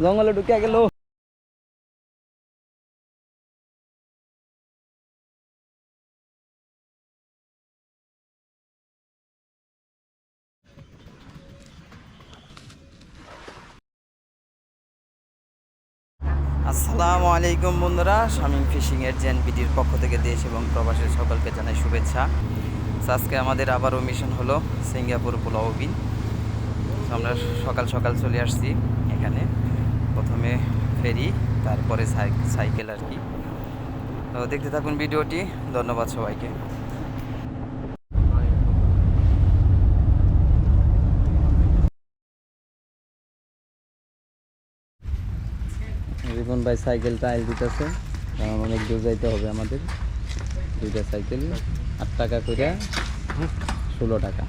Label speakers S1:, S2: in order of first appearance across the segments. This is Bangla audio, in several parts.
S1: জঙ্গলে ঢুকে গেল। আসসালামু আলাইকুম বন্ধুরা, শামীম ফিশিং এর জেএনপিটির পক্ষ থেকে দেশ এবং প্রবাসের সকলকে জানাই শুভেচ্ছা। আজকে আমাদের আবারও মিশন হলো সিঙ্গাপুর পুলাও বিচ। আমরা সকাল সকাল চলে আসছি এখানে। প্রথমে ফেরি, তারপরে সাইকেল আর কি। তো দেখতে থাকুন ভিডিওটি। ধন্যবাদ সবাইকে। রিপন ভাই সাইকেলটা আইল দিতেছে, কারণ অনেক দূর যাইতে হবে আমাদের। দুইটা সাইকেল 8 টাকা করে, 16 টাকা।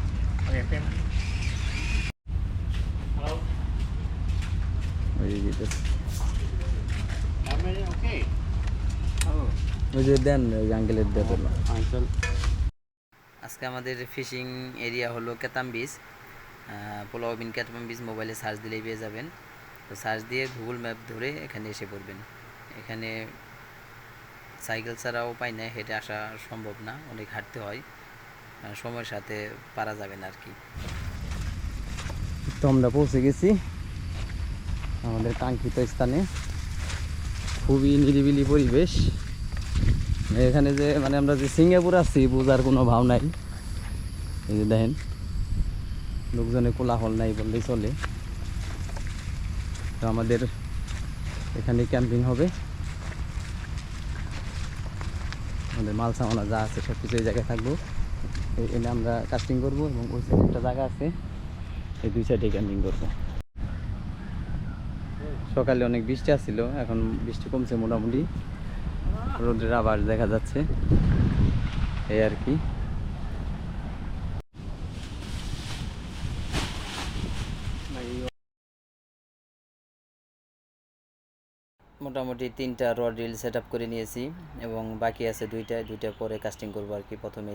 S1: ওই যে দেন, ওই আঙ্কেলের দেন আঙ্কেল। আজকে আমাদের ফিশিং এরিয়া হলো কেতাম বিচ, পুলাও বিচ কেতাম বিচ। মোবাইলে সার্চ দিলেই পেয়ে যাবেন। তো সার্চ দিয়ে গুগল ম্যাপ ধরে এখানে এসে পড়বেন। এখানে সাইকেল ছাড়াও পাই না, হেঁটে আসা সম্ভব না, অনেক হাঁটতে হয়, সময়ের সাথে পারা যাবে না আর কি। তো আমরা পৌঁছে গেছি আমাদের কাঙ্ক্ষিত স্থানে। খুবই নিরিবিলি পরিবেশ এখানে। যে মানে আমরা যে সিঙ্গাপুর আছি বোঝার কোনো ভাব নাই। এই যে দেখেন, লোকজনে কোলাহল নাই বললেই চলে। তো আমাদের এখানে ক্যাম্পিং হবে। আমাদের মাল সামানা যা আছে সব কিছু এই জায়গায় থাকবো। এনে আমরা কাস্টিং করবো এবং ওই সাইডে একটা জায়গা আছে, এই দুই সাইডে ক্যাম্পিং করবো। সকালে অনেক বৃষ্টি আসছিল, এখন বৃষ্টি কমছে মোটামুটি, রোদের আবার দেখা যাচ্ছে, এই আর কি। মোটামুটি 3টা রড রিল সেট আপ করে নিয়েছি এবং বাকি আছে দুইটা পরে কাস্টিং করবো আর কি। প্রথমে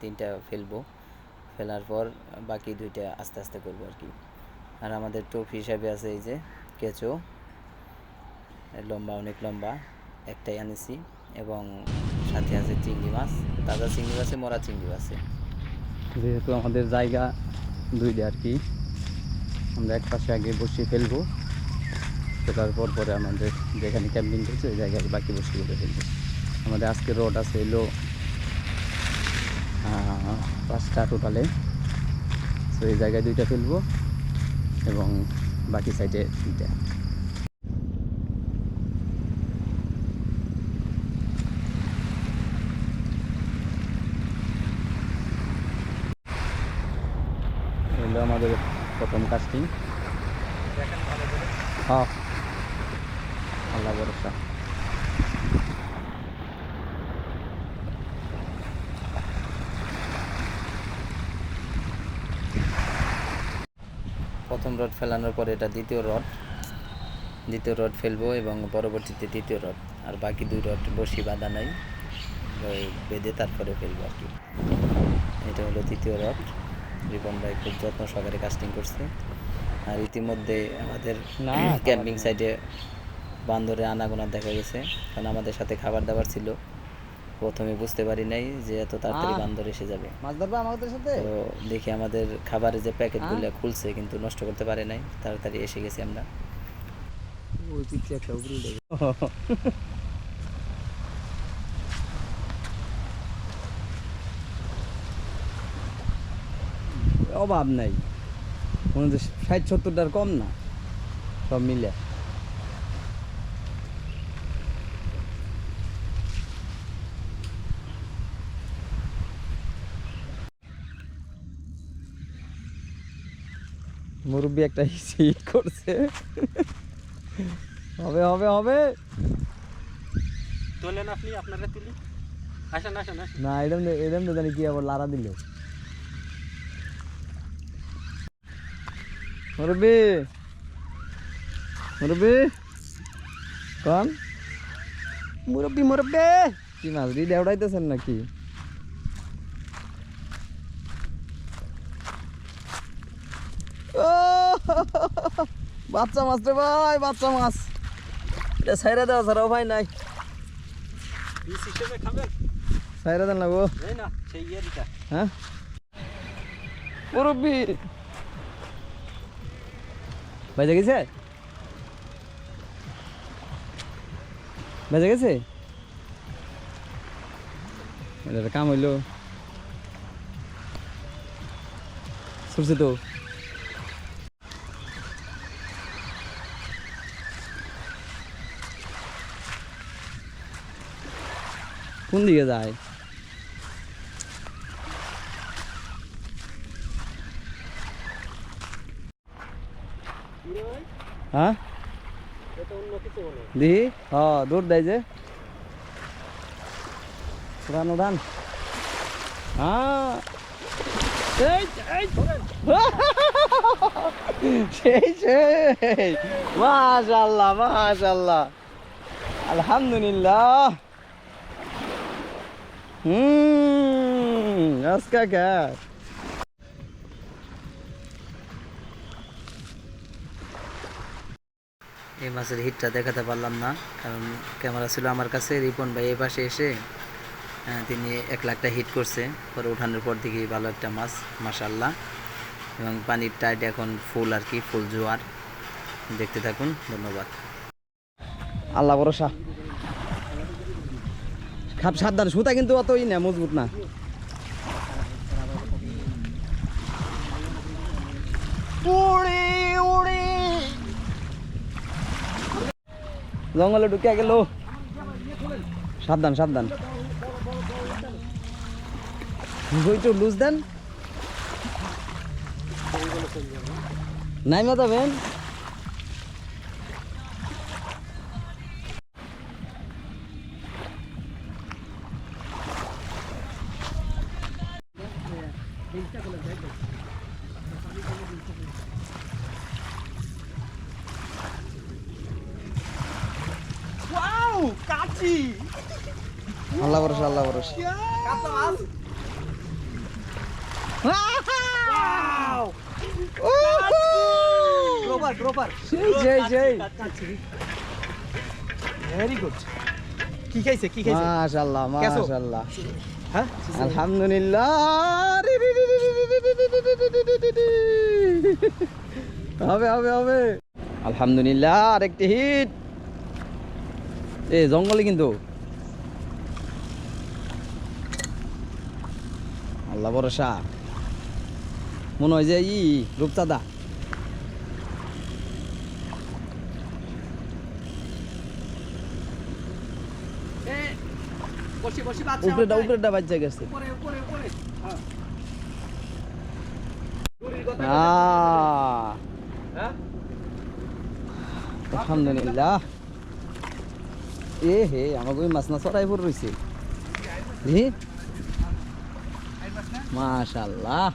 S1: 3টা ফেলবো, ফেলার পর বাকি 2টা আস্তে আস্তে করবো আর কি। আর আমাদের টোপ হিসাবে আছে এই যে কেঁচো, লম্বা, অনেক লম্বা, একটাই আনেছি। এবং সাথে আছে চিংড়ি মাছ, তাজা চিংড়ি মাছে, মরা চিংড়ি আছে। যেহেতু আমাদের জায়গা 2টা আর কি, আমরা এক পাশে আগে বসিয়ে ফেলবো, ফেলার পর পরে আমাদের যেখানে ক্যাম্পিং করছে ওই জায়গায় বাকি বসিয়ে ফেলবো। আমাদের আজকে রড আছে এলো 5টা টোটালে। তো এই জায়গায় 2টা ফেলবো এবং বাকি সাইডে 3টা। এলো আমাদের প্রথম কাস্টিং। হ্যাঁ, আল্লাহ ভরসা। প্রথম রড ফেলানোর পরে এটা দ্বিতীয় রড ফেলবো এবং পরবর্তীতে 3য় রড। আর বাকি 2 রড বসি বাঁধা নাই, বেঁধে তারপরে ফেলবো আর কি। এটা হলো 3য় রড। রিপন ভাই খুব যত্ন সহকারে কাস্টিং করছে। আর ইতিমধ্যে আমাদের ক্যাম্পিং সাইটে বান্দরে আনাগোনা দেখা গেছে, কারণ আমাদের সাথে খাবার দাবার ছিল। প্রথমে বুঝতে পারি নাই যে এত তাড়াতাড়ি বান্দর এসে যাবে। তো দেখি আমাদের খাবারের যে প্যাকেটগুলো খুলছে, কিন্তু নষ্ট করতে পারে নাই, তাড়াতাড়ি এসে গেছি আমরা। অভাব নাই, 60-70টার কম না, সব মিলে। মুরব্বী একটা হিট করছে। হবে হবে হবে।
S2: তোলেন আপনি, আপনারা তুলি। আসেন আসেন আসেন।
S1: না, এরম তো জানি কি আবার লারা দিল। মুরব্বী মুরব্বী কন, মুরব্বী কি মাছ দিয়ে দেওড়াইতেছেন নাকি? ও
S3: বাচ্চা মাছ রে ভাই, বাচ্চা মাছ। এটা ছাইরা দেওয়া ছাড়াও ভাই নাই।
S2: এই সিস্টেমে খাবেন?
S3: ছাইরা দেন না গো।
S2: এই না সেই দিটা।
S3: হ্যাঁ মুরব্বি বেজে গেছে, বেজে গেছে। এটা কাম হইলো সরছে তো। কোন দিকে যায়? হ্যাঁ
S2: এটা অন্য কিছু বলে।
S3: দিহি দৌড় দেয় যে উড়ান উড়ান। সেই সেই মাশাআল্লাহ মাশাআল্লাহ আলহামদুলিল্লাহ। আজকা কা
S1: এই মাছের হিটটা দেখাতে পারলাম না, কারণ ক্যামেরা ছিল আমার কাছে। রিপন ভাই এই পাশে এসে তিনি 1 লাখটা হিট করছে, পরে উঠানোর পর দেখি ভালো একটা মাছ মাশাআল্লাহ। এবং পানির টাইট এখন ফুল আর কি, ফুল জোয়ার। দেখতে থাকুন, ধন্যবাদ।
S3: আল্লাহ ভরসা। খাপ সাবধান, সুতা কিন্তু অতই না, মজবুত না। জঙ্গলে ঢুকে গেল, সাবধান সাবধান। একটু লুজ দেন, নাই মাতাবেন। আল্লাহ ভরসা আল্লাহ ভরসা।
S2: Very good. কি খাইছে কি খাইছে?
S3: মাশাআল্লাহ মাশাআল্লাহ।
S2: হ্যাঁ
S3: আলহামদুলিল্লাহ। হবে হবে হবে আলহামদুলিল্লাহ। আরেকটি হিট। এ জঙ্গলে কিন্তু আল্লাহ ভরসা। মনে হয় যে রূপচাঁদা।
S2: বসি বসি বাচ্চা
S3: উপরেটা উপরেটা বাচ্চা গেছে।
S2: উপরে উপরে উপরে। হ্যাঁ হ্যাঁ
S3: আলহামদুলিল্লাহ। এ হে আমাকে ওই মাছ না চড়াই পর রয়েছে। মাশাআল্লাহ।